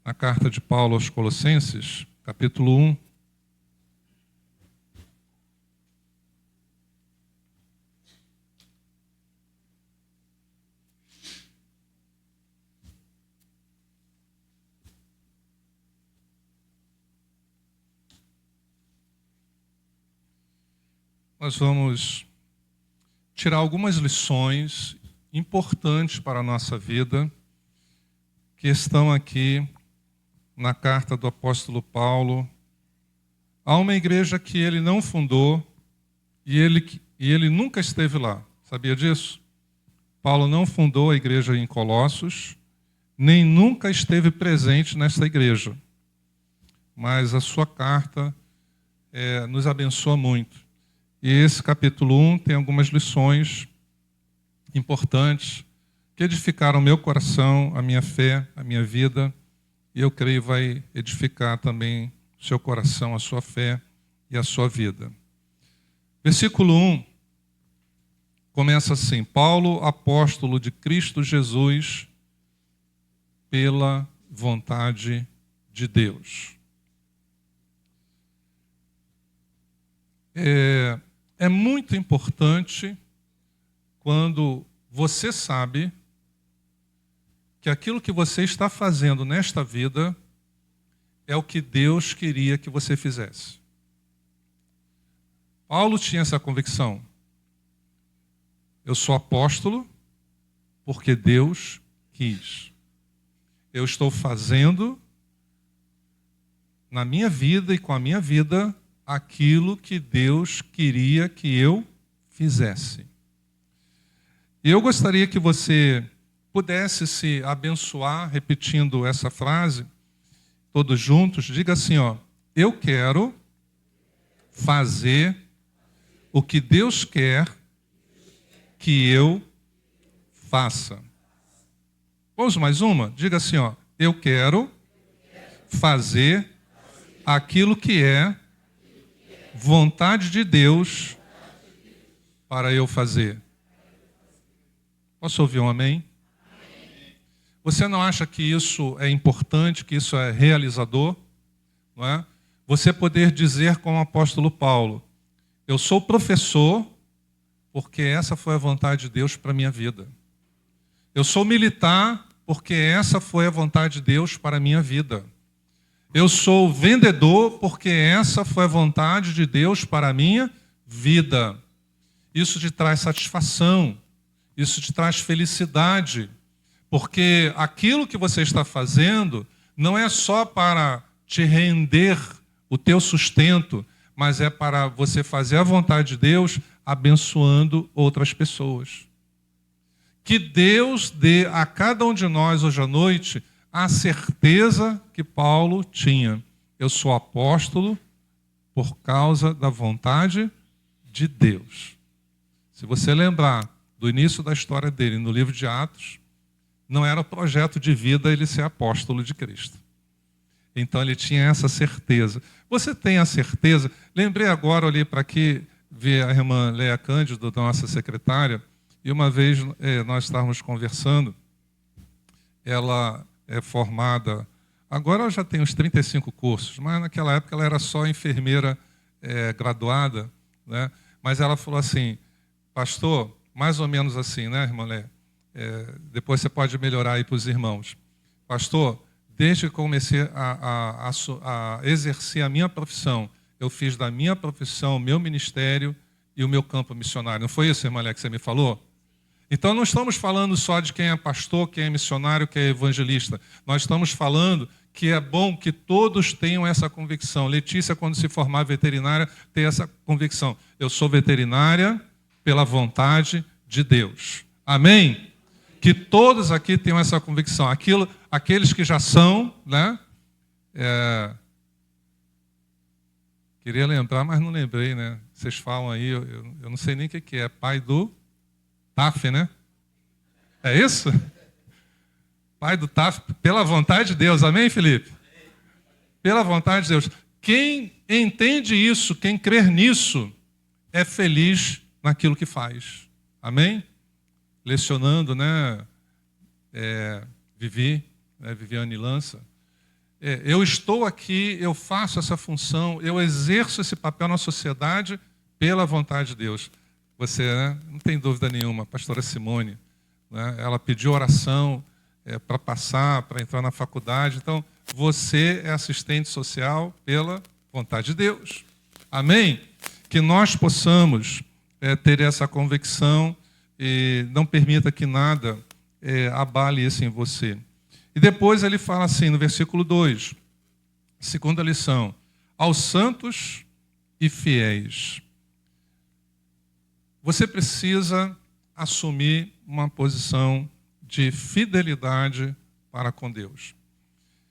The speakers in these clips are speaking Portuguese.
na carta de Paulo aos Colossenses, capítulo 1. Nós vamos tirar algumas lições importantes para a nossa vida, que estão aqui na carta do apóstolo Paulo a uma igreja que ele não fundou e ele nunca esteve lá. Sabia disso? Paulo não fundou a igreja em Colossos, nem nunca esteve presente nessa igreja. Mas a sua carta nos abençoa muito. E esse capítulo 1 tem algumas lições importantes que edificaram meu coração, a minha fé, a minha vida, e eu creio vai edificar também o seu coração, a sua fé e a sua vida. Versículo 1 começa assim: Paulo, apóstolo de Cristo Jesus, pela vontade de Deus. É muito importante quando você sabe que aquilo que você está fazendo nesta vida é o que Deus queria que você fizesse. Paulo tinha essa convicção. Eu sou apóstolo porque Deus quis. Eu estou fazendo na minha vida e com a minha vida aquilo que Deus queria que eu fizesse. E eu gostaria que você pudesse se abençoar repetindo essa frase, todos juntos. Diga assim, eu quero fazer o que Deus quer que eu faça. Vamos mais uma? Diga assim, eu quero fazer aquilo que é vontade de Deus para eu fazer. Posso ouvir um amém? Você não acha que isso é importante, que isso é realizador? Não é? Você poder dizer como o apóstolo Paulo, eu sou professor porque essa foi a vontade de Deus para a minha vida. Eu sou militar porque essa foi a vontade de Deus para a minha vida. Eu sou vendedor porque essa foi a vontade de Deus para a minha vida. Isso te traz satisfação, isso te traz felicidade, porque aquilo que você está fazendo não é só para te render o teu sustento, mas é para você fazer a vontade de Deus abençoando outras pessoas. Que Deus dê a cada um de nós hoje à noite a certeza que Paulo tinha. Eu sou apóstolo por causa da vontade de Deus. Se você lembrar do início da história dele no livro de Atos, não era projeto de vida ele ser apóstolo de Cristo. Então ele tinha essa certeza. Você tem a certeza? Lembrei agora, olhei para aqui, vi a irmã Leia Cândido, nossa secretária, e uma vez nós estávamos conversando, ela é formada, agora ela já tem uns 35 cursos, mas naquela época ela era só enfermeira graduada, né? Mas ela falou assim, pastor, mais ou menos assim, né, irmã Léa? Depois você pode melhorar aí para os irmãos. Pastor, desde que comecei a exercer a minha profissão, eu fiz da minha profissão o meu ministério e o meu campo missionário. Não foi isso, irmã Léa, que você me falou? Então não estamos falando só de quem é pastor, quem é missionário, quem é evangelista. Nós estamos falando que é bom que todos tenham essa convicção. Letícia, quando se formar veterinária, tem essa convicção. Eu sou veterinária pela vontade de Deus. Amém? Que todos aqui tenham essa convicção. Aqueles que já são, né? Queria lembrar, mas não lembrei, né? Vocês falam aí, eu não sei nem o que é. Pai do TAF, né? É isso? Pai do TAF, pela vontade de Deus. Amém, Felipe? Pela vontade de Deus. Quem entende isso, quem crer nisso, é feliz naquilo que faz. Amém? Lecionando, né? Viviane Lança. Eu estou aqui, eu faço essa função, eu exerço esse papel na sociedade pela vontade de Deus. Você, né, não tem dúvida nenhuma, a pastora Simone, né, ela pediu oração para passar, para entrar na faculdade. Então, você é assistente social pela vontade de Deus. Amém? Que nós possamos ter essa convicção e não permita que nada abale isso em você. E depois ele fala assim, no versículo 2, segunda lição: aos santos e fiéis. Você precisa assumir uma posição de fidelidade para com Deus.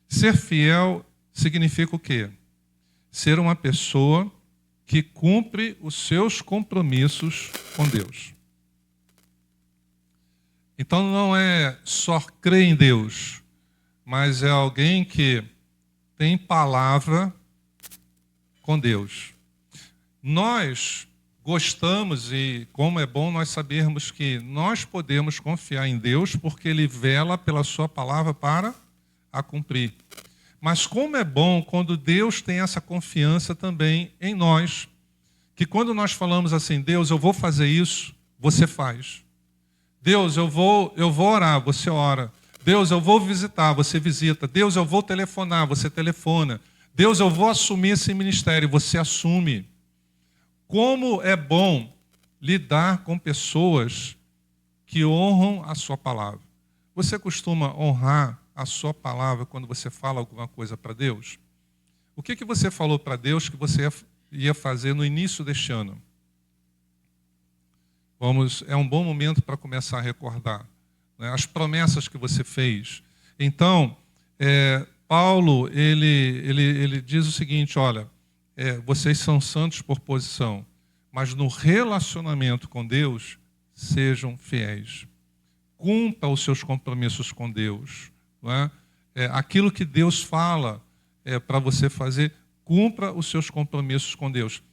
Ser fiel significa o quê? Ser uma pessoa que cumpre os seus compromissos com Deus. Então não é só crer em Deus, mas é alguém que tem palavra com Deus. Nós gostamos, e como é bom nós sabermos que nós podemos confiar em Deus porque Ele vela pela sua palavra para a cumprir. Mas como é bom quando Deus tem essa confiança também em nós, que quando nós falamos assim, Deus, eu vou fazer isso, você faz. Deus, eu vou orar, você ora. Deus, eu vou visitar, você visita. Deus, eu vou telefonar, você telefona. Deus, eu vou assumir esse ministério, você assume. Como é bom lidar com pessoas que honram a sua palavra. Você costuma honrar a sua palavra quando você fala alguma coisa para Deus? O que você falou para Deus que você ia fazer no início deste ano? É um bom momento para começar a recordar, né, as promessas que você fez. Então, Paulo, ele diz o seguinte, olha, vocês são santos por posição, mas no relacionamento com Deus, sejam fiéis. Cumpra os seus compromissos com Deus. Não é? Aquilo que Deus fala para você fazer, cumpra os seus compromissos com Deus.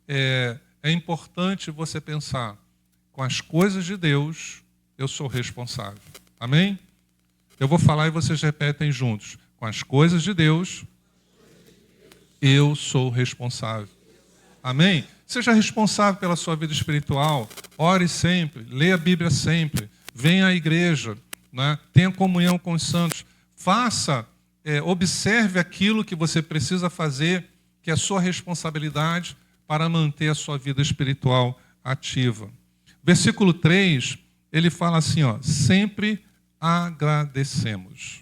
É importante você pensar, com as coisas de Deus, eu sou responsável. Amém? Eu vou falar e vocês repetem juntos. Com as coisas de Deus, eu sou responsável. Amém? Seja responsável pela sua vida espiritual. Ore sempre, leia a Bíblia sempre. Venha à igreja, né? Tenha comunhão com os santos. Observe aquilo que você precisa fazer, que é a sua responsabilidade para manter a sua vida espiritual ativa. Versículo 3, ele fala assim, sempre agradecemos.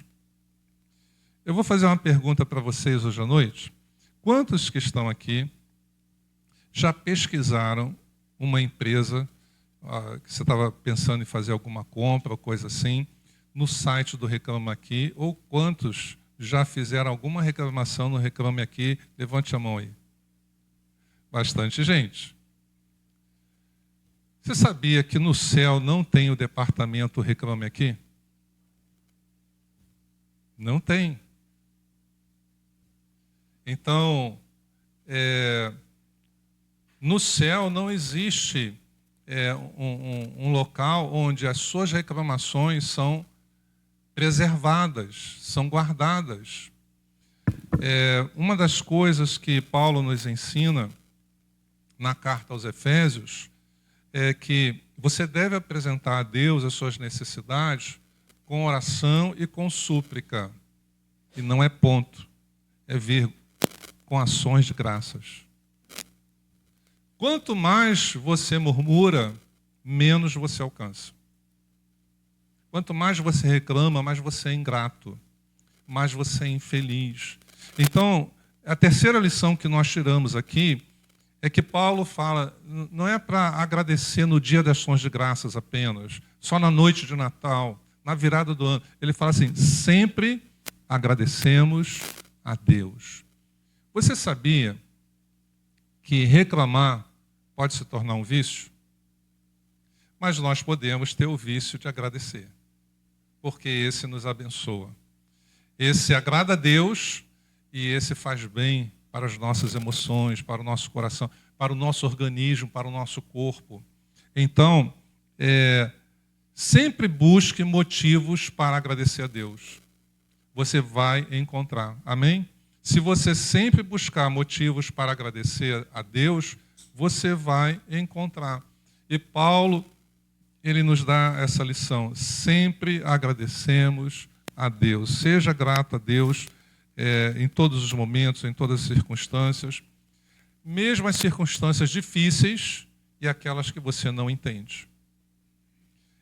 Eu vou fazer uma pergunta para vocês hoje à noite. Quantos que estão aqui já pesquisaram uma empresa, que você estava pensando em fazer alguma compra ou coisa assim, no site do Reclame Aqui, ou quantos já fizeram alguma reclamação no Reclame Aqui? Levante a mão aí. Bastante gente. Você sabia que no céu não tem o departamento Reclame Aqui? Não tem. Então, no céu não existe um local onde as suas reclamações são preservadas, são guardadas. Uma das coisas que Paulo nos ensina na carta aos Efésios é que você deve apresentar a Deus as suas necessidades com oração e com súplica. E não é ponto, é vírgula, com ações de graças. Quanto mais você murmura, menos você alcança. Quanto mais você reclama, mais você é ingrato, mais você é infeliz. Então, a terceira lição que nós tiramos aqui é que Paulo fala, não é para agradecer no dia das ações de graças apenas, só na noite de Natal, na virada do ano. Ele fala assim, sempre agradecemos a Deus. Você sabia que reclamar pode se tornar um vício? Mas nós podemos ter o vício de agradecer, porque esse nos abençoa. Esse agrada a Deus e esse faz bem para as nossas emoções, para o nosso coração, para o nosso organismo, para o nosso corpo. Então, sempre busque motivos para agradecer a Deus. você vai encontrar. Amém? Se você sempre buscar motivos para agradecer a Deus, você vai encontrar. E Paulo, ele nos dá essa lição. Sempre agradecemos a Deus. Seja grato a Deus em todos os momentos, em todas as circunstâncias, mesmo as circunstâncias difíceis e aquelas que você não entende.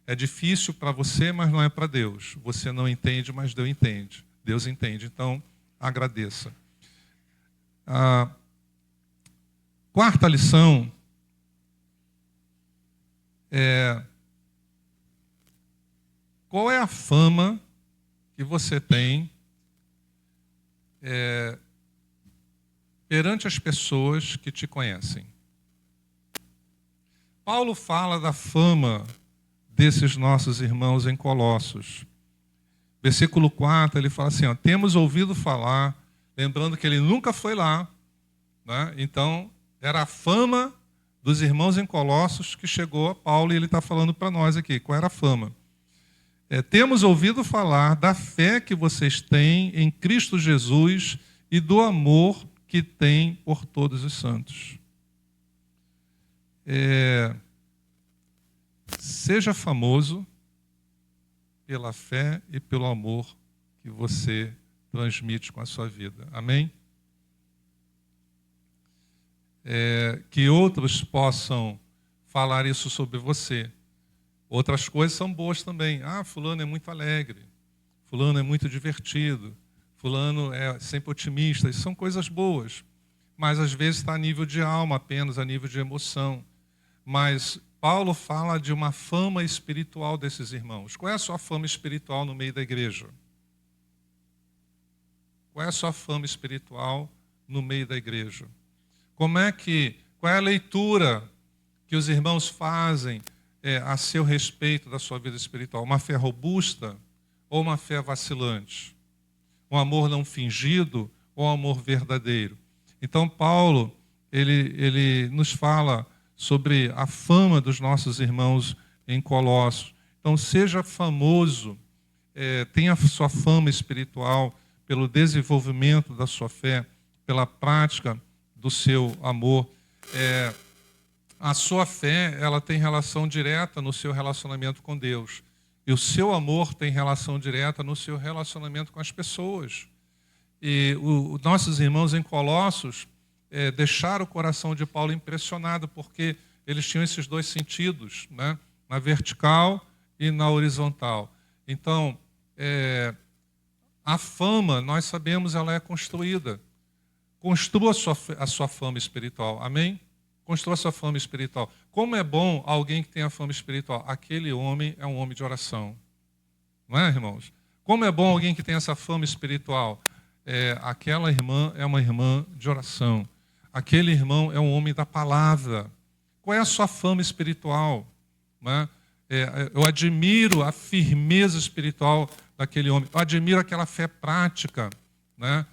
É difícil para você, mas não é para Deus. Você não entende, mas Deus entende. Deus entende. Então, agradeça. A quarta lição é: qual é a fama que você tem perante as pessoas que te conhecem? Paulo fala da fama desses nossos irmãos em Colossos. Versículo 4, ele fala assim, temos ouvido falar, lembrando que ele nunca foi lá, né? Então, era a fama dos irmãos em Colossos que chegou a Paulo, e ele está falando para nós aqui, qual era a fama? Temos ouvido falar da fé que vocês têm em Cristo Jesus e do amor que têm por todos os santos. Seja famoso pela fé e pelo amor que você transmite com a sua vida. Amém? Que outros possam falar isso sobre você. Outras coisas são boas também. Fulano é muito alegre. Fulano é muito divertido. Fulano é sempre otimista. Isso são coisas boas. Mas às vezes está a nível de alma apenas, a nível de emoção. Mas Paulo fala de uma fama espiritual desses irmãos. Qual é a sua fama espiritual no meio da igreja? Qual é a sua fama espiritual no meio da igreja? Qual é a leitura que os irmãos fazem a seu respeito da sua vida espiritual? Uma fé robusta ou uma fé vacilante? Um amor não fingido ou um amor verdadeiro? Então Paulo, ele nos fala sobre a fama dos nossos irmãos em Colossos. Então, seja famoso, tenha sua fama espiritual pelo desenvolvimento da sua fé, pela prática do seu amor. A sua fé, ela tem relação direta no seu relacionamento com Deus. E o seu amor tem relação direta no seu relacionamento com as pessoas. E os nossos irmãos em Colossos deixaram o coração de Paulo impressionado, porque eles tinham esses dois sentidos, né? Na vertical e na horizontal. Então, a fama, nós sabemos, ela é construída. Construa a sua fama espiritual, amém? Construa a sua fama espiritual. Como é bom alguém que tem a fama espiritual? Aquele homem é um homem de oração. Não é, irmãos? Como é bom alguém que tem essa fama espiritual? Aquela irmã é uma irmã de oração. Aquele irmão é um homem da palavra. Qual é a sua fama espiritual? Né? Eu admiro a firmeza espiritual daquele homem. Eu admiro aquela fé prática. Né?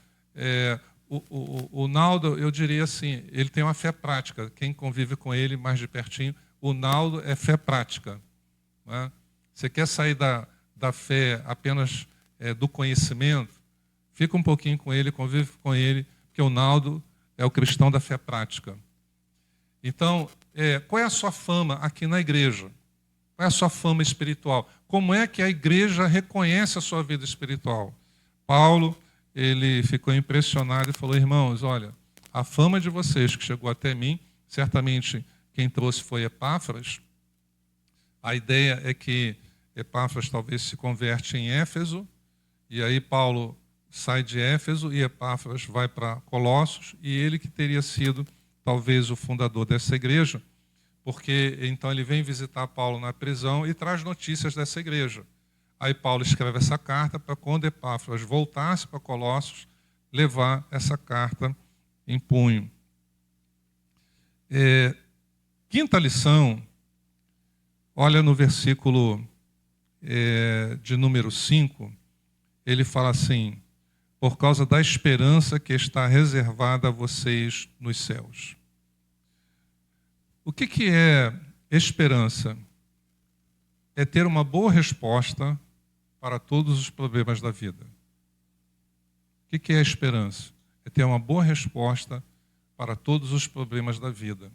O Naldo, eu diria assim, ele tem uma fé prática. Quem convive com ele mais de pertinho, o Naldo é fé prática. Né? Você quer sair da fé apenas do conhecimento? Fica um pouquinho com ele, convive com ele, porque o Naldo é o cristão da fé prática. Então, qual é a sua fama aqui na igreja? Qual é a sua fama espiritual? Como é que a igreja reconhece a sua vida espiritual? Paulo, ele ficou impressionado e falou, irmãos, olha, a fama de vocês que chegou até mim, certamente quem trouxe foi Epáfras. A ideia é que Epáfras talvez se converte em Éfeso, e aí Paulo sai de Éfeso e Epáfras vai para Colossos, e ele que teria sido talvez o fundador dessa igreja, porque então ele vem visitar Paulo na prisão e traz notícias dessa igreja. Aí Paulo escreve essa carta para quando Epáfras voltasse para Colossos, levar essa carta em punho. Quinta lição, olha no versículo de número 5, ele fala assim, por causa da esperança que está reservada a vocês nos céus. O que é esperança? É ter uma boa resposta para todos os problemas da vida. O que é a esperança? É ter uma boa resposta para todos os problemas da vida.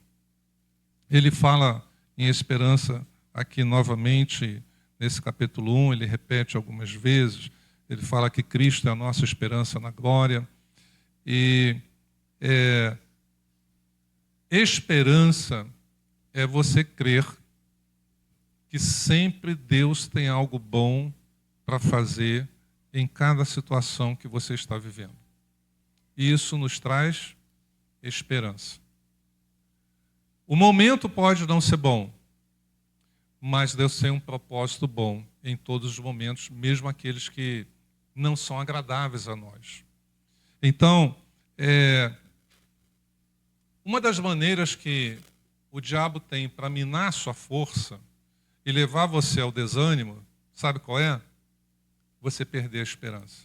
Ele fala em esperança aqui novamente, nesse capítulo 1, ele repete algumas vezes, ele fala que Cristo é a nossa esperança na glória. E esperança é você crer que sempre Deus tem algo bom para fazer em cada situação que você está vivendo. E isso nos traz esperança. O momento pode não ser bom, mas Deus tem um propósito bom em todos os momentos, mesmo aqueles que não são agradáveis a nós. Então, uma das maneiras que o diabo tem para minar sua força e levar você ao desânimo, sabe qual é? Você perder a esperança.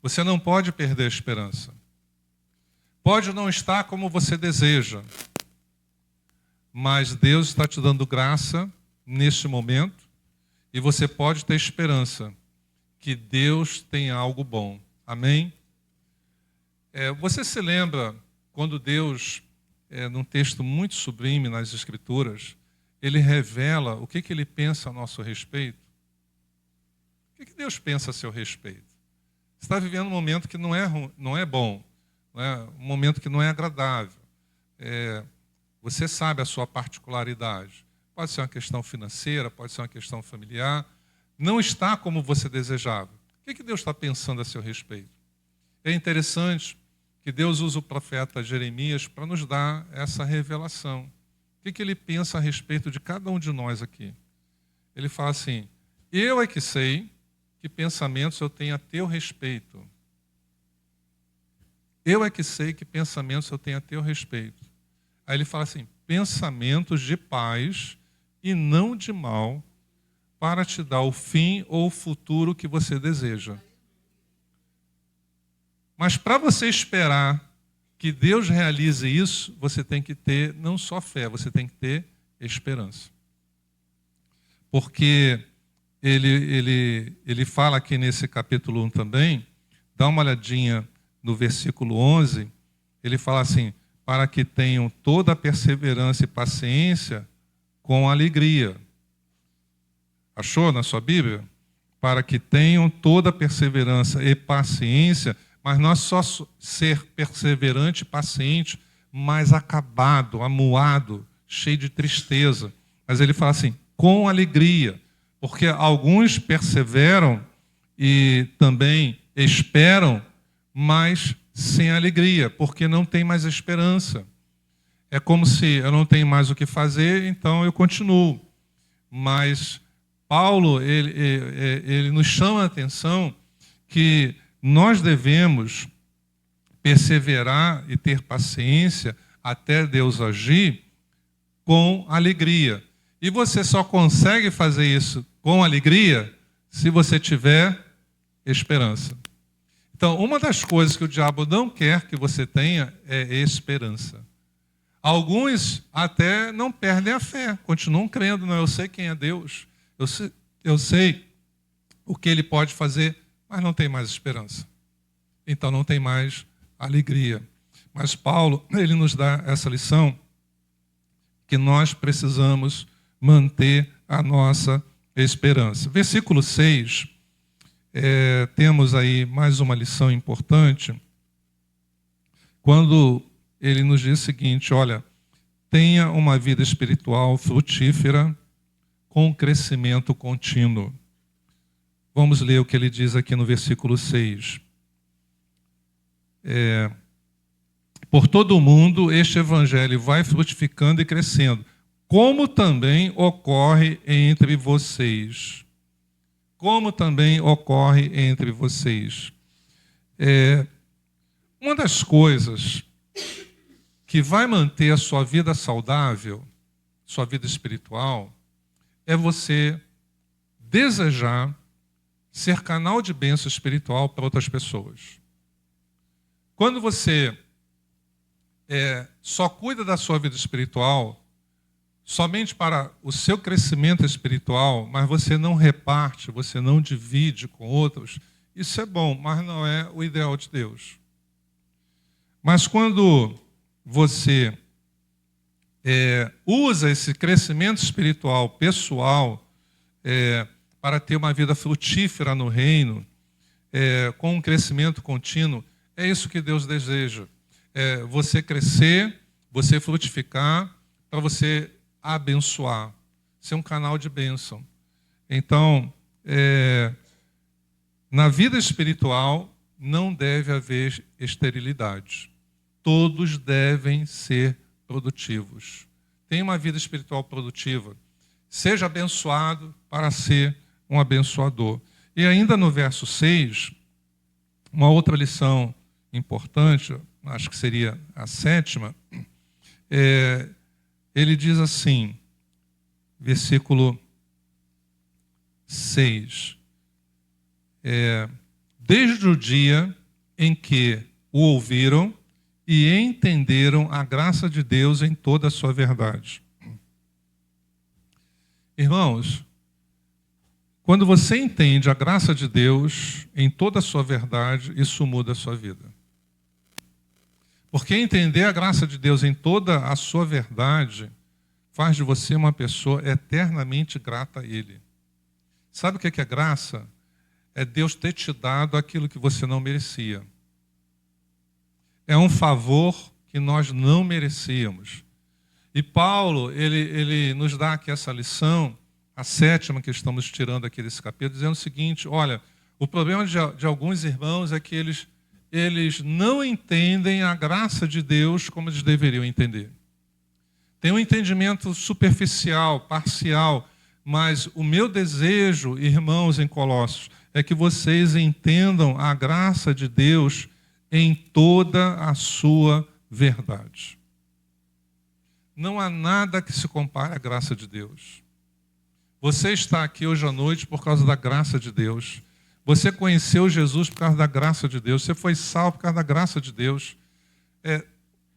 Você não pode perder a esperança. Pode não estar como você deseja, mas Deus está te dando graça neste momento e você pode ter esperança que Deus tem algo bom. Amém? Você se lembra quando Deus, num texto muito sublime nas Escrituras, Ele revela o que Ele pensa a nosso respeito? O que Deus pensa a seu respeito? Você está vivendo um momento que não é bom, um momento que não é agradável. Você sabe a sua particularidade. Pode ser uma questão financeira, pode ser uma questão familiar. Não está como você desejava. O que Deus está pensando a seu respeito? É interessante que Deus usa o profeta Jeremias para nos dar essa revelação. O que Ele pensa a respeito de cada um de nós aqui? Ele fala assim: eu é que sei que pensamentos eu tenho a teu respeito. Eu é que sei que pensamentos eu tenho a teu respeito. Aí ele fala assim: pensamentos de paz e não de mal, para te dar o fim ou o futuro que você deseja. Mas para você esperar que Deus realize isso, você tem que ter não só fé, você tem que ter esperança. Porque ele fala aqui nesse capítulo 1 também, dá uma olhadinha no versículo 11, ele fala assim: para que tenham toda a perseverança e paciência com alegria. Achou na sua Bíblia? Para que tenham toda a perseverança e paciência, mas não é só ser perseverante e paciente, mas acabado, amuado, cheio de tristeza. Mas ele fala assim: com alegria, porque alguns perseveram e também esperam, mas sem alegria, porque não tem mais esperança. É como se eu não tenho mais o que fazer, então eu continuo. Mas Paulo, ele nos chama a atenção que nós devemos perseverar e ter paciência até Deus agir com alegria. E você só consegue fazer isso com alegria se você tiver esperança. Então, uma das coisas que o diabo não quer que você tenha é esperança. Alguns até não perdem a fé, continuam crendo: não, eu sei quem é Deus, eu sei o que Ele pode fazer, mas não tem mais esperança. Então não tem mais alegria. Mas Paulo, ele nos dá essa lição que nós precisamos manter a nossa esperança. Versículo 6, temos aí mais uma lição importante, quando ele nos diz o seguinte: olha, tenha uma vida espiritual frutífera com crescimento contínuo. Vamos ler o que ele diz aqui no versículo 6. Por todo o mundo este evangelho vai frutificando e crescendo, como também ocorre entre vocês. Como também ocorre entre vocês. Uma das coisas que vai manter a sua vida saudável, sua vida espiritual, é você desejar ser canal de bênção espiritual para outras pessoas. Quando você só cuida da sua vida espiritual somente para o seu crescimento espiritual, mas você não reparte, você não divide com outros, Isso é bom, mas não é o ideal de Deus. Mas quando você usa esse crescimento espiritual pessoal para ter uma vida frutífera no reino, com um crescimento contínuo, é isso que Deus deseja. Você crescer, você frutificar, para você abençoar, ser um canal de bênção. Então, na vida espiritual, não deve haver esterilidade. Todos devem ser produtivos. Tenha uma vida espiritual produtiva. Seja abençoado para ser um abençoador. E ainda no verso 6, uma outra lição importante, acho que seria a 7ª, ele diz assim, versículo 6, desde o dia em que o ouviram e entenderam a graça de Deus em toda a sua verdade. Irmãos, quando você entende a graça de Deus em toda a sua verdade, isso muda a sua vida. Porque entender a graça de Deus em toda a sua verdade faz de você uma pessoa eternamente grata a Ele. Sabe o que é graça? É Deus ter te dado aquilo que você não merecia. É um favor que nós não merecíamos. E Paulo, ele nos dá aqui essa lição, a 7ª que estamos tirando aqui desse capítulo, dizendo o seguinte, olha, o problema de alguns irmãos é que eles não entendem a graça de Deus como eles deveriam entender. Tem um entendimento superficial, parcial, mas o meu desejo, irmãos em Colossos, é que vocês entendam a graça de Deus em toda a sua verdade. Não há nada que se compare à graça de Deus. Você está aqui hoje à noite por causa da graça de Deus. Você conheceu Jesus por causa da graça de Deus. Você foi salvo por causa da graça de Deus.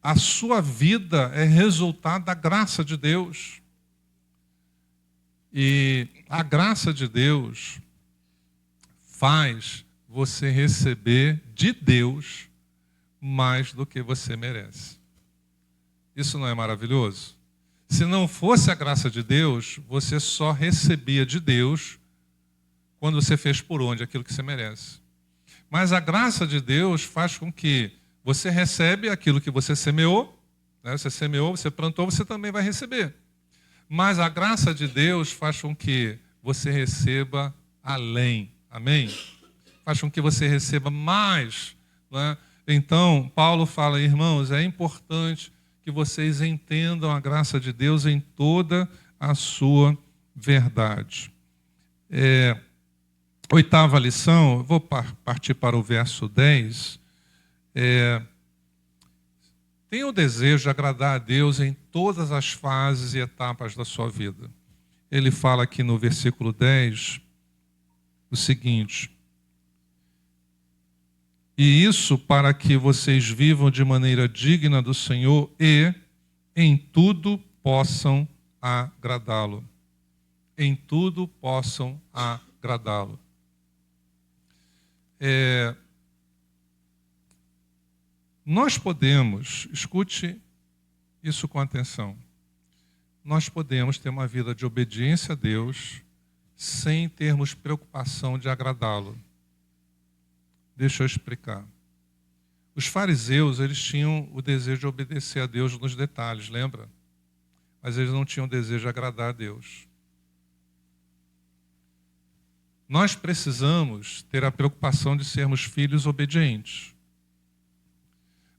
A sua vida é resultado da graça de Deus. E a graça de Deus faz você receber de Deus mais do que você merece. Isso não é maravilhoso? Se não fosse a graça de Deus, você só recebia de Deus quando você fez por onde aquilo que você merece. Mas a graça de Deus faz com que você recebe aquilo que você semeou, né? Você semeou, você plantou, você também vai receber. Mas a graça de Deus faz com que você receba além. Amém? Faz com que você receba mais. Né? Então, Paulo fala, irmãos, é importante que vocês entendam a graça de Deus em toda a sua verdade. 8ª lição, eu vou partir para o verso 10. Tenha o desejo de agradar a Deus em todas as fases e etapas da sua vida. Ele fala aqui no versículo 10 o seguinte: e isso para que vocês vivam de maneira digna do Senhor e em tudo possam agradá-lo. Em tudo possam agradá-lo. Nós podemos, escute isso com atenção, nós podemos ter uma vida de obediência a Deus sem termos preocupação de agradá-lo. Deixa eu explicar. Os fariseus, eles tinham o desejo de obedecer a Deus nos detalhes, lembra? Mas eles não tinham o desejo de agradar a Deus. Nós precisamos ter a preocupação de sermos filhos obedientes.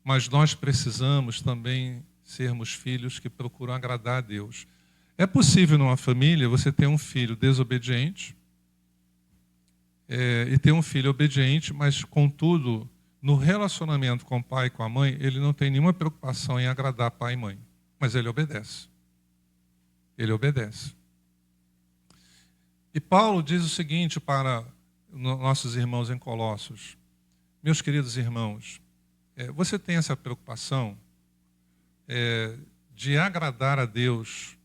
Mas nós precisamos também sermos filhos que procuram agradar a Deus. É possível numa família você ter um filho desobediente e ter um filho obediente, mas, contudo, no relacionamento com o pai e com a mãe, ele não tem nenhuma preocupação em agradar pai e mãe. Mas ele obedece. Ele obedece. E Paulo diz o seguinte para nossos irmãos em Colossos: meus queridos irmãos, você tem essa preocupação de agradar a Deus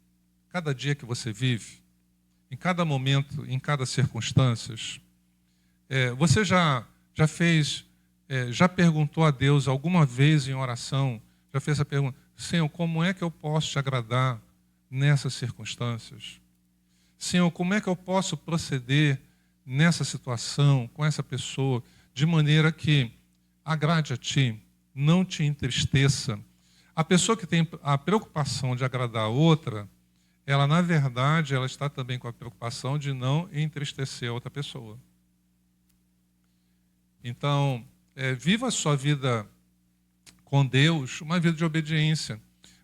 cada dia que você vive, em cada momento, em cada circunstância? Você já fez, já perguntou a Deus alguma vez em oração, já fez essa pergunta: Senhor, como é que eu posso te agradar nessas circunstâncias? Senhor, como é que eu posso proceder nessa situação, com essa pessoa, de maneira que agrade a Ti, não te entristeça? A pessoa que tem a preocupação de agradar a outra, ela, na verdade, ela está também com a preocupação de não entristecer a outra pessoa. Então, viva a sua vida com Deus, uma vida de obediência,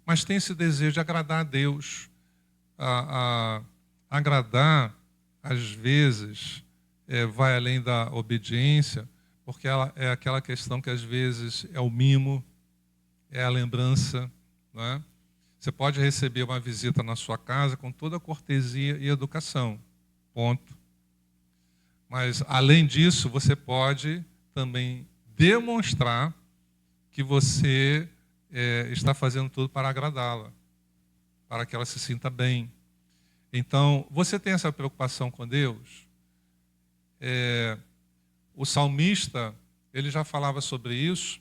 mas tem esse desejo de agradar a Deus. Agradar, às vezes, vai além da obediência, porque ela é aquela questão que, às vezes, é o mimo, é a lembrança, não é? Você pode receber uma visita na sua casa com toda a cortesia e educação, ponto. Mas, além disso, você pode também demonstrar que você está fazendo tudo para agradá-la, para que ela se sinta bem. Então, você tem essa preocupação com Deus? O salmista, ele já falava sobre isso,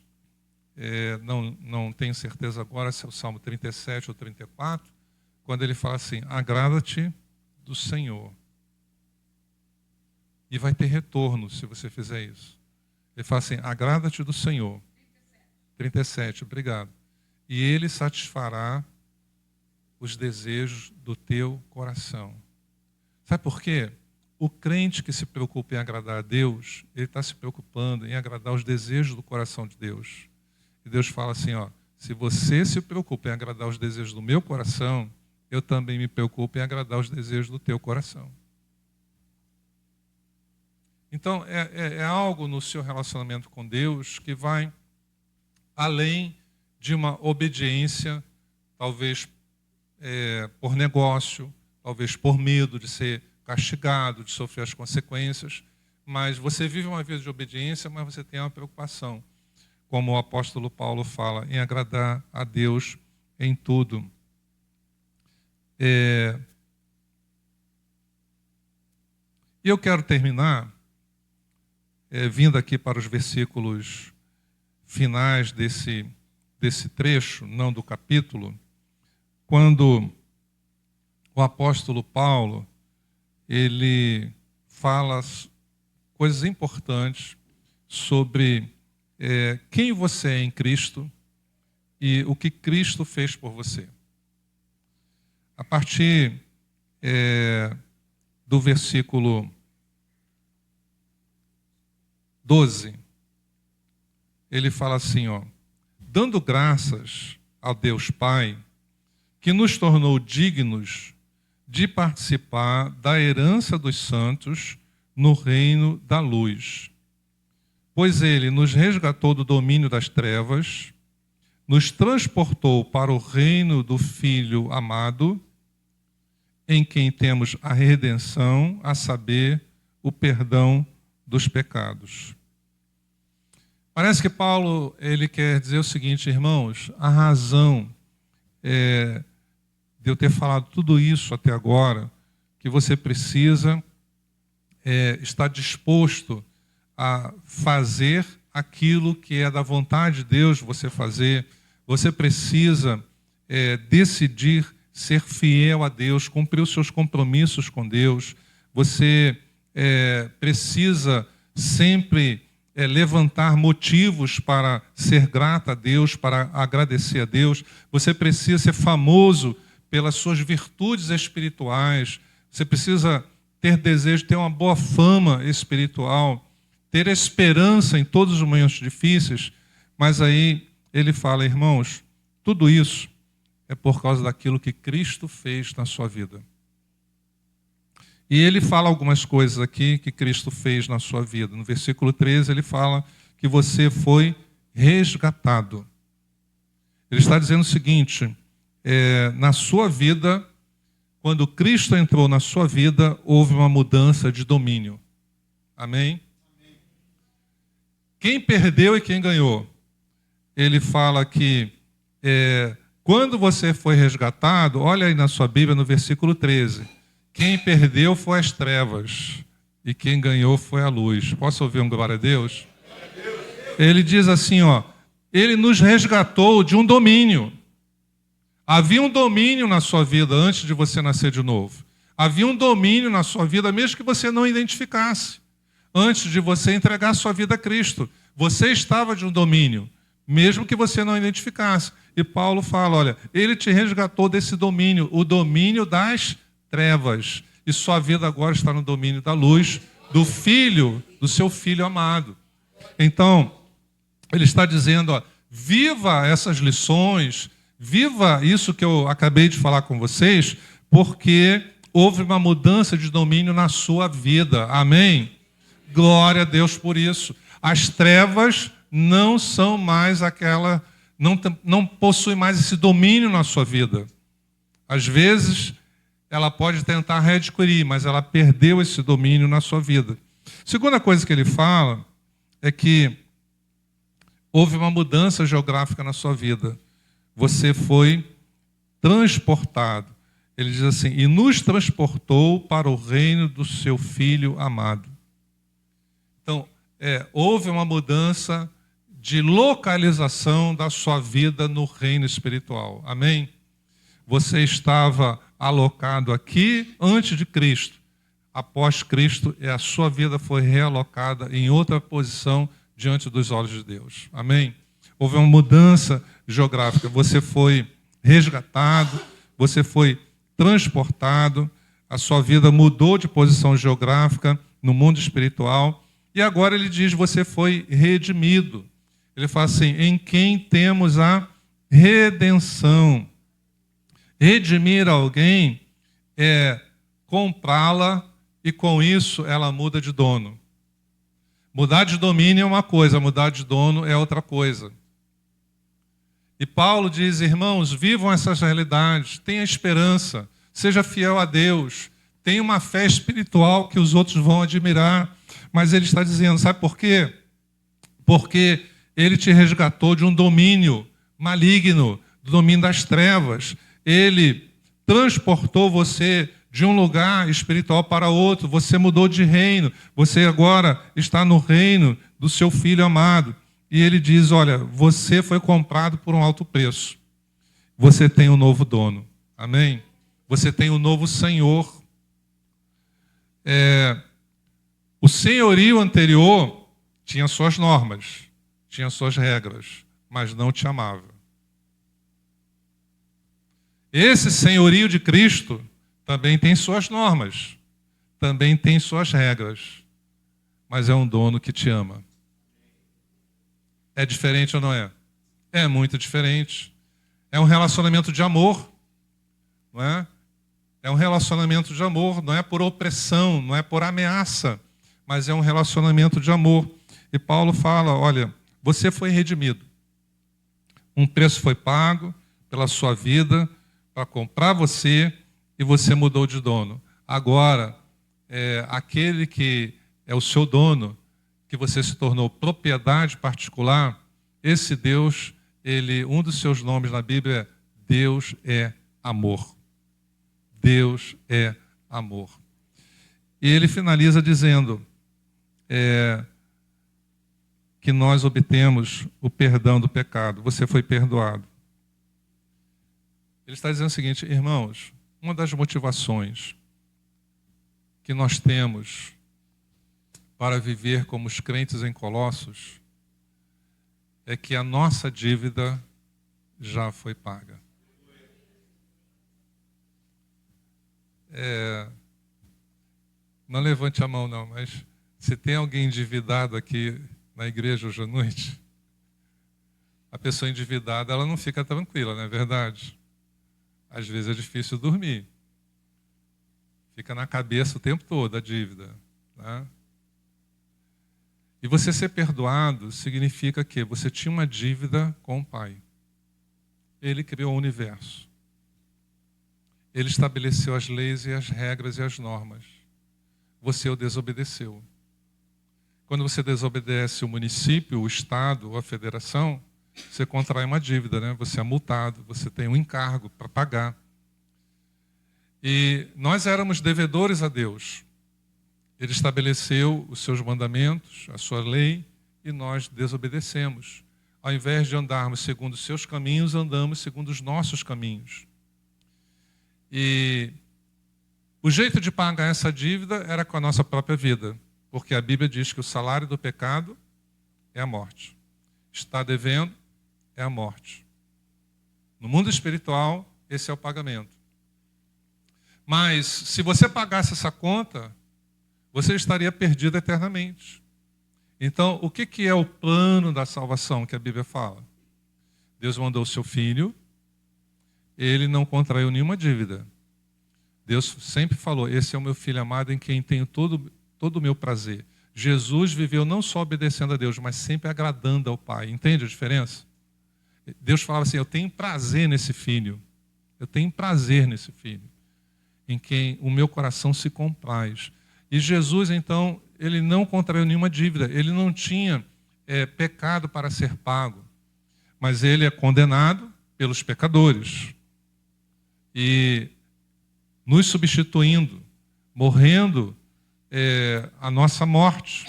não tenho certeza agora se é o Salmo 37 ou 34, quando ele fala assim: agrada-te do Senhor. E vai ter retorno se você fizer isso. Ele fala assim: agrada-te do Senhor. 37, obrigado. E Ele satisfará os desejos do teu coração. Sabe por quê? O crente que se preocupa em agradar a Deus, ele está se preocupando em agradar os desejos do coração de Deus. E Deus fala assim, se você se preocupa em agradar os desejos do meu coração, eu também me preocupo em agradar os desejos do teu coração. Então, é algo no seu relacionamento com Deus que vai além de uma obediência, talvez por negócio, talvez por medo de ser castigado, de sofrer as consequências, mas você vive uma vida de obediência, mas você tem uma preocupação, como o apóstolo Paulo fala, em agradar a Deus em tudo. E eu quero terminar vindo aqui para os versículos finais desse trecho, não do capítulo, quando o apóstolo Paulo ele fala coisas importantes sobre quem você é em Cristo e o que Cristo fez por você. A partir do versículo 12, ele fala assim, dando graças a Deus Pai, que nos tornou dignos de participar da herança dos santos no reino da luz. Pois Ele nos resgatou do domínio das trevas, nos transportou para o reino do Filho amado, em quem temos a redenção, a saber, o perdão dos pecados. Parece que Paulo ele quer dizer o seguinte, irmãos, a razão de eu ter falado tudo isso até agora, que você precisa estar disposto a fazer aquilo que é da vontade de Deus você fazer. Você precisa decidir ser fiel a Deus, cumprir os seus compromissos com Deus. Você precisa sempre levantar motivos para ser grato a Deus, para agradecer a Deus. Você precisa ser famoso pelas suas virtudes espirituais. Você precisa ter desejo de ter uma boa fama espiritual, ter esperança em todos os momentos difíceis. Mas aí ele fala, irmãos, tudo isso é por causa daquilo que Cristo fez na sua vida. E ele fala algumas coisas aqui que Cristo fez na sua vida. No versículo 13 ele fala que você foi resgatado. Ele está dizendo o seguinte, na sua vida, quando Cristo entrou na sua vida, houve uma mudança de domínio. Amém? Amém. Quem perdeu e quem ganhou? Ele fala que quando você foi resgatado, olha aí na sua Bíblia no versículo 13, quem perdeu foi as trevas e quem ganhou foi a luz. Posso ouvir um glória a Deus? Ele diz assim, ó, ele nos resgatou de um domínio. Havia um domínio na sua vida antes de você nascer de novo. Havia um domínio na sua vida, mesmo que você não identificasse. Antes de você entregar sua vida a Cristo, você estava de um domínio, mesmo que você não identificasse. E Paulo fala, olha, ele te resgatou desse domínio, o domínio das trevas. E sua vida agora está no domínio da luz, do Filho, do seu Filho amado. Então, ele está dizendo, ó, viva essas lições, viva isso que eu acabei de falar com vocês, porque houve uma mudança de domínio na sua vida. Amém? Glória a Deus por isso. As trevas não são mais aquela, não possui mais esse domínio na sua vida. Às vezes, ela pode tentar readquirir, mas ela perdeu esse domínio na sua vida. Segunda coisa que ele fala é que houve uma mudança geográfica na sua vida. Você foi transportado. Ele diz assim, e nos transportou para o reino do seu Filho amado. Então, houve uma mudança de localização da sua vida no reino espiritual. Amém? Você estava alocado aqui antes de Cristo. Após Cristo, a sua vida foi realocada em outra posição diante dos olhos de Deus. Amém? Houve uma mudança geográfica. Você foi resgatado, você foi transportado, a sua vida mudou de posição geográfica no mundo espiritual. E agora ele diz, você foi redimido. Ele fala assim, em quem temos a redenção. Redimir alguém é comprá-la e com isso ela muda de dono. Mudar de domínio é uma coisa, mudar de dono é outra coisa. E Paulo diz, irmãos, vivam essas realidades, tenha esperança, seja fiel a Deus, tenha uma fé espiritual que os outros vão admirar. Mas ele está dizendo, sabe por quê? Porque ele te resgatou de um domínio maligno, do domínio das trevas. Ele transportou você de um lugar espiritual para outro. Você mudou de reino. Você agora está no reino do seu Filho amado. E ele diz, olha, você foi comprado por um alto preço. Você tem um novo dono. Amém? Você tem um novo Senhor. O senhorio anterior tinha suas normas, tinha suas regras, mas não te amava. Esse senhorio de Cristo também tem suas normas, também tem suas regras, mas é um dono que te ama. É diferente ou não é? É muito diferente. É um relacionamento de amor, não é? É um relacionamento de amor, não é por opressão, não é por ameaça, mas é um relacionamento de amor. E Paulo fala, olha, você foi redimido. Um preço foi pago pela sua vida, para comprar você, e você mudou de dono. Agora, aquele que é o seu dono, que você se tornou propriedade particular, esse Deus, um dos seus nomes na Bíblia é Deus é amor. Deus é amor. E ele finaliza dizendo que nós obtemos o perdão do pecado. Você foi perdoado. Ele está dizendo o seguinte, irmãos, uma das motivações que nós temos para viver como os crentes em Colossos é que a nossa dívida já foi paga. Não levante a mão não, mas se tem alguém endividado aqui na igreja hoje à noite, a pessoa endividada, ela não fica tranquila, não é verdade? Às vezes é difícil dormir. Fica na cabeça o tempo todo a dívida, né? E você ser perdoado significa que você tinha uma dívida com o Pai. Ele criou o universo. Ele estabeleceu as leis e as regras e as normas. Você o desobedeceu. Quando você desobedece o município, o estado ou a federação, você contrai uma dívida, né? Você é multado, você tem um encargo para pagar. E nós éramos devedores a Deus. Ele estabeleceu os seus mandamentos, a sua lei, e nós desobedecemos. Ao invés de andarmos segundo os seus caminhos, andamos segundo os nossos caminhos. E o jeito de pagar essa dívida era com a nossa própria vida, porque a Bíblia diz que o salário do pecado é a morte. Está devendo é a morte. No mundo espiritual, esse é o pagamento. Mas, se você pagasse essa conta, você estaria perdido eternamente. Então, o que é o plano da salvação que a Bíblia fala? Deus mandou o seu Filho, ele não contraiu nenhuma dívida. Deus sempre falou, esse é o meu Filho amado em quem tenho todo o meu prazer. Jesus viveu não só obedecendo a Deus, mas sempre agradando ao Pai. Entende a diferença? Deus falava assim, eu tenho prazer nesse Filho. Eu tenho prazer nesse Filho, em quem o meu coração se compraz. E Jesus, então, ele não contraiu nenhuma dívida. Ele não tinha pecado para ser pago. Mas ele é condenado pelos pecadores. E nos substituindo, morrendo a nossa morte.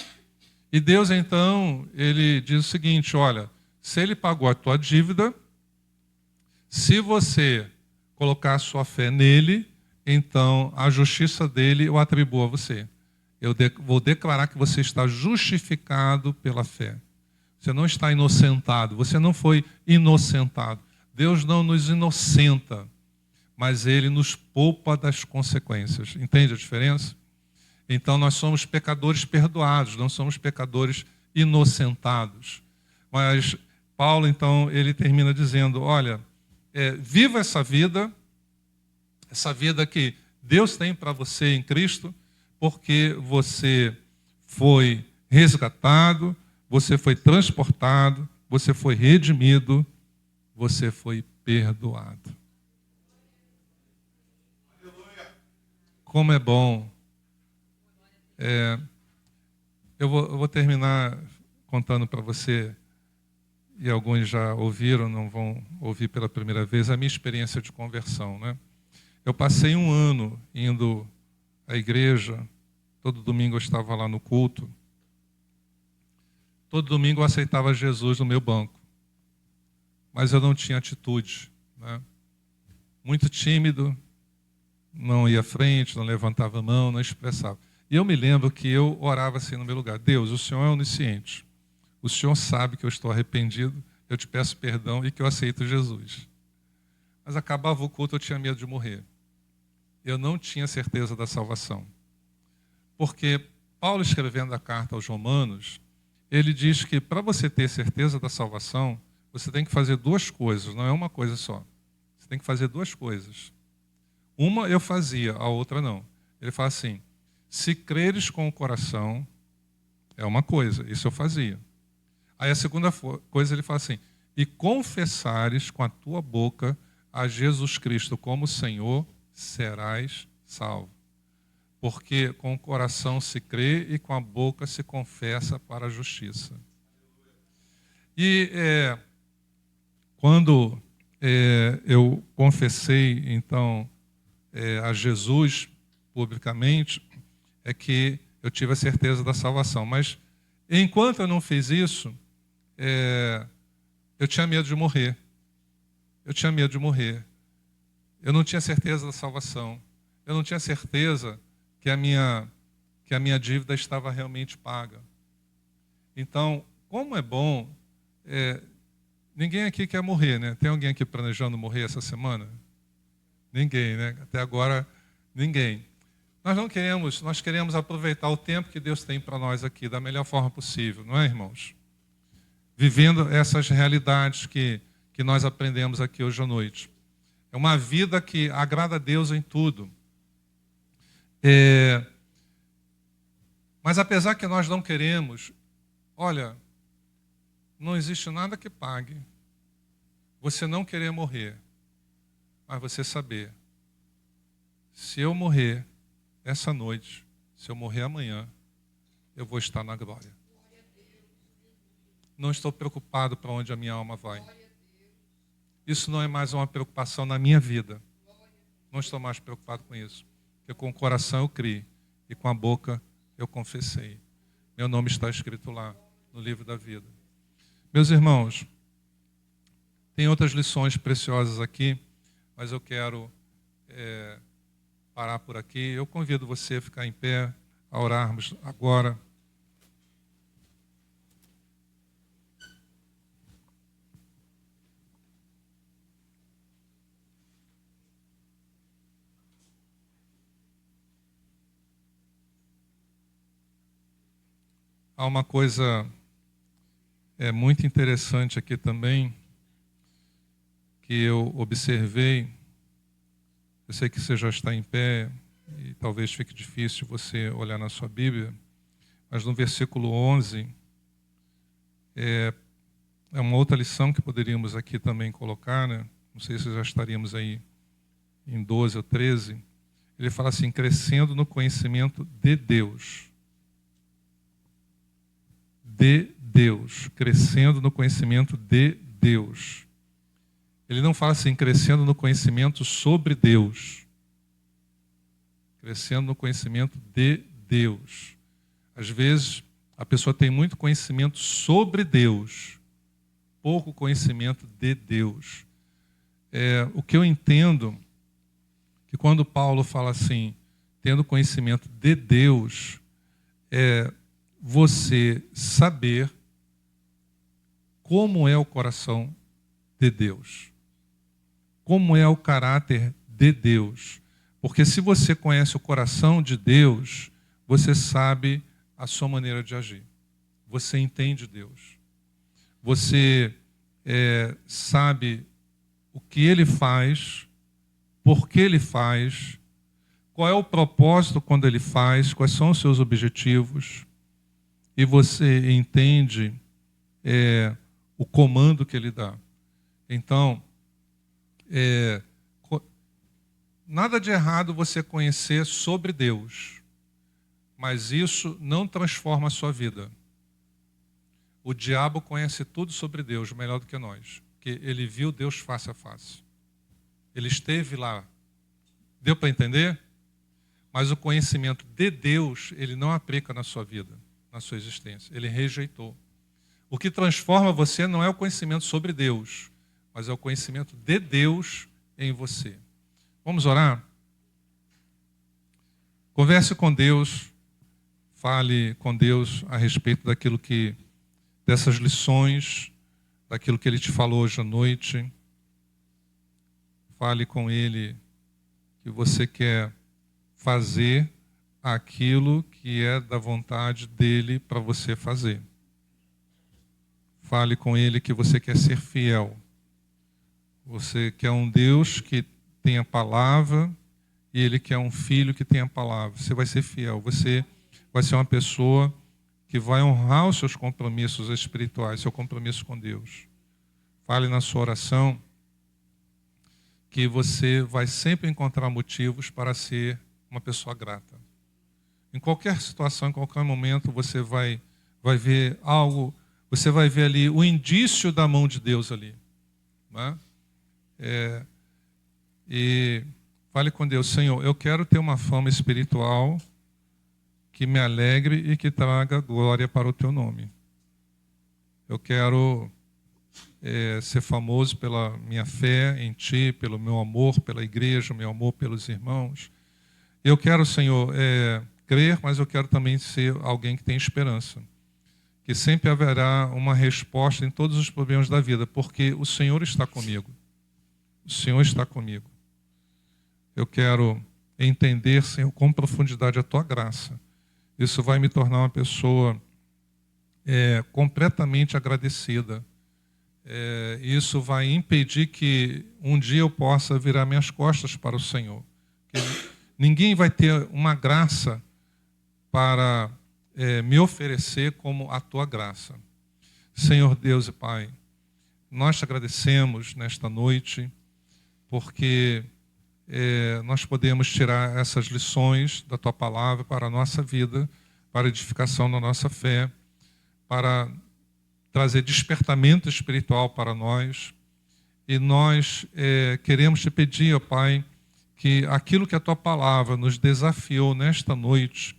E Deus, então, ele diz o seguinte, olha, se ele pagou a tua dívida, se você colocar a sua fé nele, então a justiça dele eu atribuo a você. Eu vou declarar que você está justificado pela fé. Você não está inocentado, você não foi inocentado. Deus não nos inocenta, mas ele nos poupa das consequências. Entende a diferença? Então nós somos pecadores perdoados, não somos pecadores inocentados. Mas Paulo, então, ele termina dizendo, olha, viva essa vida que Deus tem para você em Cristo, porque você foi resgatado, você foi transportado, você foi redimido, você foi perdoado. Como é bom. Eu vou terminar contando para você, e alguns já ouviram, não vão ouvir pela primeira vez, a minha experiência de conversão, né? Eu passei um ano indo à igreja, todo domingo eu estava lá no culto, todo domingo eu aceitava Jesus no meu banco, mas eu não tinha atitude, né? Muito tímido, não ia à frente, não levantava a mão, não expressava. E eu me lembro que eu orava assim no meu lugar, Deus, o Senhor é onisciente, o Senhor sabe que eu estou arrependido, eu te peço perdão e que eu aceito Jesus. Mas acabava o culto, eu tinha medo de morrer. Eu não tinha certeza da salvação. Porque Paulo, escrevendo a carta aos Romanos, ele diz que para você ter certeza da salvação, você tem que fazer duas coisas, não é uma coisa só. Você tem que fazer duas coisas. Uma eu fazia, a outra não. Ele fala assim, se creres com o coração, é uma coisa, isso eu fazia. Aí a segunda coisa ele fala assim, e confessares com a tua boca a Jesus Cristo como Senhor, serás salvo. Porque com o coração se crê e com a boca se confessa para a justiça. E quando eu confessei, então, a Jesus publicamente, é que eu tive a certeza da salvação. Mas enquanto eu não fiz isso, eu tinha medo de morrer. Eu tinha medo de morrer. Eu não tinha certeza da salvação. Eu não tinha certeza que a minha dívida estava realmente paga. Então, como é bom... ninguém aqui quer morrer, né? Tem alguém aqui planejando morrer essa semana? Ninguém, né? Até agora, ninguém. Nós queremos aproveitar o tempo que Deus tem para nós aqui da melhor forma possível, não é, irmãos? Vivendo essas realidades que nós aprendemos aqui hoje à noite. É uma vida que agrada a Deus em tudo. Mas apesar que nós não queremos, olha, não existe nada que pague você não querer morrer, mas você saber, se eu morrer essa noite, se eu morrer amanhã, eu vou estar na glória. Não estou preocupado para onde a minha alma vai. Isso não é mais uma preocupação na minha vida. Não estou mais preocupado com isso. Porque com o coração eu criei e com a boca eu confessei. Meu nome está escrito lá no livro da vida. Meus irmãos, tem outras lições preciosas aqui, mas eu quero parar por aqui. Eu convido você a ficar em pé, a orarmos agora. Há uma coisa muito interessante aqui também, que eu observei. Eu sei que você já está em pé e talvez fique difícil você olhar na sua Bíblia, mas no versículo 11, é uma outra lição que poderíamos aqui também colocar, né? Não sei se já estaríamos aí em 12 ou 13. Ele fala assim, crescendo no conhecimento de Deus. De Deus, crescendo no conhecimento de Deus. Ele não fala assim, crescendo no conhecimento sobre Deus. Crescendo no conhecimento de Deus. Às vezes, a pessoa tem muito conhecimento sobre Deus, pouco conhecimento de Deus. O que eu entendo, que quando Paulo fala assim, tendo conhecimento de Deus, você saber como é o coração de Deus. Como é o caráter de Deus. Porque se você conhece o coração de Deus, você sabe a sua maneira de agir. Você entende Deus. Você sabe o que Ele faz, por que Ele faz, qual é o propósito quando Ele faz, quais são os seus objetivos. E você entende o comando que Ele dá. Então, nada de errado você conhecer sobre Deus, mas isso não transforma a sua vida. O diabo conhece tudo sobre Deus, melhor do que nós, porque ele viu Deus face a face. Ele esteve lá. Deu para entender? Mas o conhecimento de Deus, ele não aplica na sua vida, na sua existência. Ele rejeitou. O que transforma você não é o conhecimento sobre Deus, mas é o conhecimento de Deus em você. Vamos orar? Converse com Deus, fale com Deus a respeito dessas lições, daquilo que Ele te falou hoje à noite. Fale com Ele que você quer fazer aquilo que é da vontade dEle para você fazer. Fale com Ele que você quer ser fiel. Você quer um Deus que tem a palavra e Ele quer um filho que tem a palavra. Você vai ser fiel. Você vai ser uma pessoa que vai honrar os seus compromissos espirituais, seu compromisso com Deus. Fale na sua oração que você vai sempre encontrar motivos para ser uma pessoa grata. Em qualquer situação, em qualquer momento, você vai ver algo, você vai ver ali o indício da mão de Deus ali. Né? E fale com Deus, Senhor, eu quero ter uma fama espiritual que me alegre e que traga glória para o Teu nome. Eu quero ser famoso pela minha fé em Ti, pelo meu amor pela igreja, meu amor pelos irmãos. Eu quero, Senhor, crer, mas eu quero também ser alguém que tem esperança. Que sempre haverá uma resposta em todos os problemas da vida, porque o Senhor está comigo. O Senhor está comigo. Eu quero entender, Senhor, com profundidade a Tua graça. Isso vai me tornar uma pessoa completamente agradecida. Isso vai impedir que um dia eu possa virar minhas costas para o Senhor. Ninguém vai ter uma graça para me oferecer como a Tua graça. Senhor Deus e Pai, nós te agradecemos nesta noite, porque nós podemos tirar essas lições da Tua palavra para a nossa vida, para a edificação da nossa fé, para trazer despertamento espiritual para nós. E nós queremos te pedir, ó Pai, que aquilo que a Tua palavra nos desafiou nesta noite,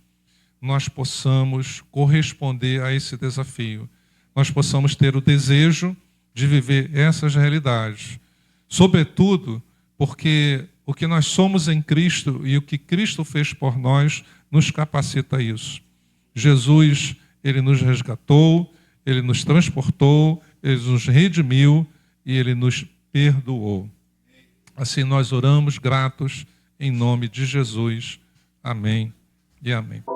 nós possamos corresponder a esse desafio. Nós possamos ter o desejo de viver essas realidades. Sobretudo, porque o que nós somos em Cristo e o que Cristo fez por nós nos capacita a isso. Jesus, ele nos resgatou, ele nos transportou, ele nos redimiu e ele nos perdoou. Assim nós oramos gratos em nome de Jesus. Amém e amém.